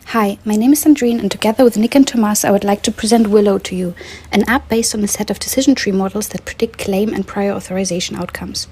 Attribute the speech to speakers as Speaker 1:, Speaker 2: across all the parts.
Speaker 1: Hi, my name is Sandrine, and together with Nick and Tomas, I would like to present Willow to you, an app based on a set of decision tree models that predict claim and prior authorization outcomes.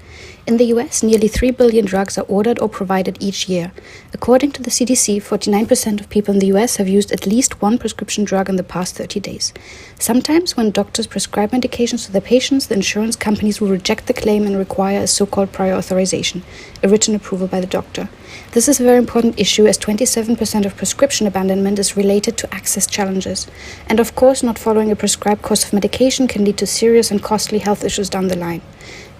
Speaker 1: In the US, nearly 3 billion drugs are ordered or provided each year. According to the CDC, 49% of people in the US have used at least one prescription drug in the past 30 days. Sometimes, when doctors prescribe medications to their patients, the insurance companies will reject the claim and require a so-called prior authorization, a written approval by the doctor. This is a very important issue, as 27% of prescription abandonment is related to access challenges. And of course, not following a prescribed course of medication can lead to serious and costly health issues down the line.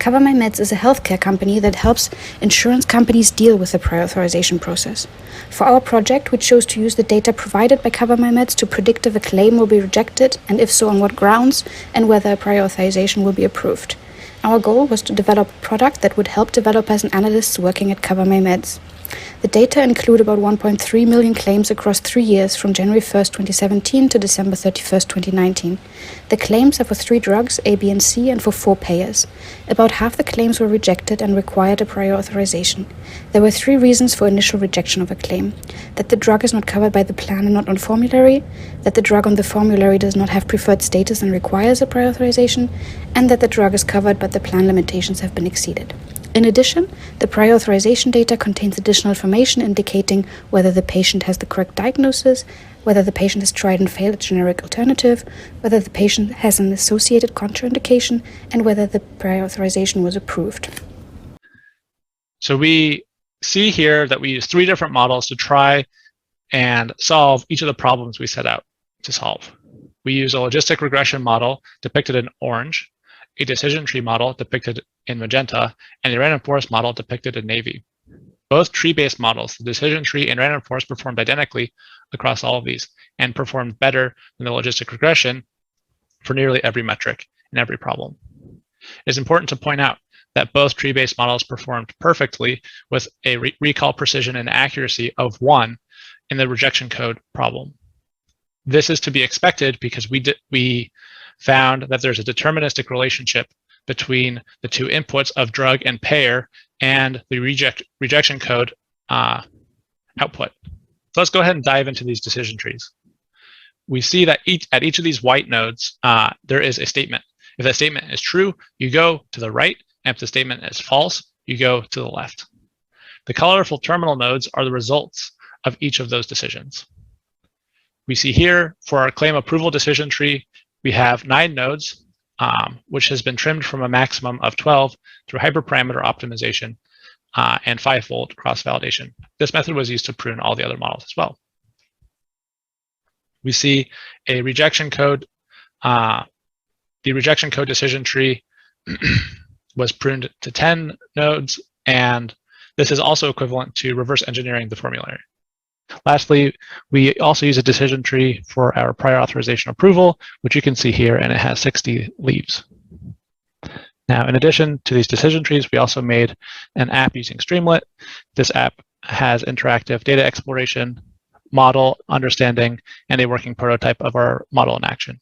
Speaker 1: CoverMyMeds is a healthcare company that helps insurance companies deal with the prior authorization process. For our project, we chose to use the data provided by CoverMyMeds to predict if a claim will be rejected, and if so, on what grounds, and whether a prior authorization will be approved. Our goal was to develop a product that would help developers and analysts working at CoverMyMeds. The data include about 1.3 million claims across 3 years, from January 1st, 2017 to December 31st, 2019. The claims are for 3 drugs, A, B, and C, and for 4 payers. About half the claims were rejected and required a prior authorization. There were 3 reasons for initial rejection of a claim: that the drug is not covered by the plan and not on formulary, that the drug on the formulary does not have preferred status and requires a prior authorization, and that the drug is covered but the plan limitations have been exceeded. In addition, the prior authorization data contains additional information indicating whether the patient has the correct diagnosis, whether the patient has tried and failed a generic alternative, whether the patient has an associated contraindication, and whether the prior authorization was approved.
Speaker 2: So we see here that we use 3 different models to try and solve each of the problems we set out to solve. We use a logistic regression model depicted in orange, a decision tree model depicted in magenta, and a random forest model depicted in navy. Both tree-based models, the decision tree and random forest, performed identically across all of these and performed better than the logistic regression for nearly every metric in every problem. It is important to point out that both tree-based models performed perfectly with a recall precision and accuracy of 1 in the rejection code problem. This is to be expected because we found that there's a deterministic relationship between the 2 inputs of drug and payer and the rejection code output. So let's go ahead and dive into these decision trees. We see that at each of these white nodes, there is a statement. If that statement is true, you go to the right, and if the statement is false, you go to the left. The colorful terminal nodes are the results of each of those decisions. We see here, for our claim approval decision tree, we have 9 nodes, which has been trimmed from a maximum of 12 through hyperparameter optimization and 5-fold cross-validation. This method was used to prune all the other models as well. We see a rejection code. The rejection code decision tree was pruned to 10 nodes, and this is also equivalent to reverse engineering the formulary. Lastly, we also use a decision tree for our prior authorization approval, which you can see here, and it has 60 leaves. Now, in addition to these decision trees, we also made an app using Streamlit. This app has interactive data exploration, model understanding, and a working prototype of our model in action.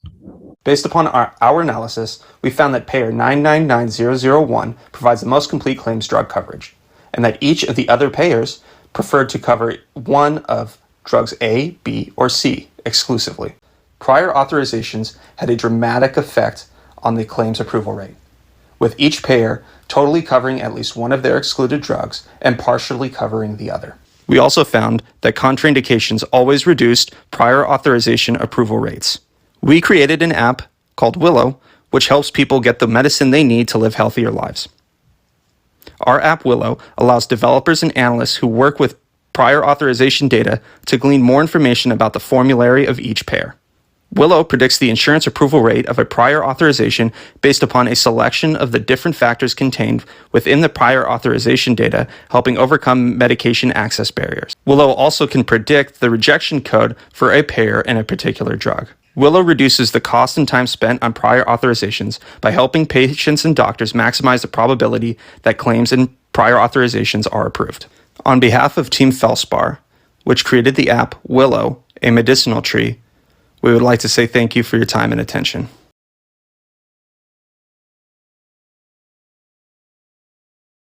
Speaker 3: Based upon our analysis, we found that payer 999001 provides the most complete claims drug coverage, and that each of the other payers preferred to cover one of drugs A, B, or C exclusively. Prior authorizations had a dramatic effect on the claims approval rate, with each payer totally covering at least one of their excluded drugs and partially covering the other. We also found that contraindications always reduced prior authorization approval rates. We created an app called Willow, which helps people get the medicine they need to live healthier lives. Our app Willow allows developers and analysts who work with prior authorization data to glean more information about the formulary of each payer. Willow predicts the insurance approval rate of a prior authorization based upon a selection of the different factors contained within the prior authorization data, helping overcome medication access barriers. Willow also can predict the rejection code for a payer in a particular drug. Willow reduces the cost and time spent on prior authorizations by helping patients and doctors maximize the probability that claims and prior authorizations are approved. On behalf of Team Felspar, which created the app Willow, a medicinal tree, we would like to say thank you for your time and attention.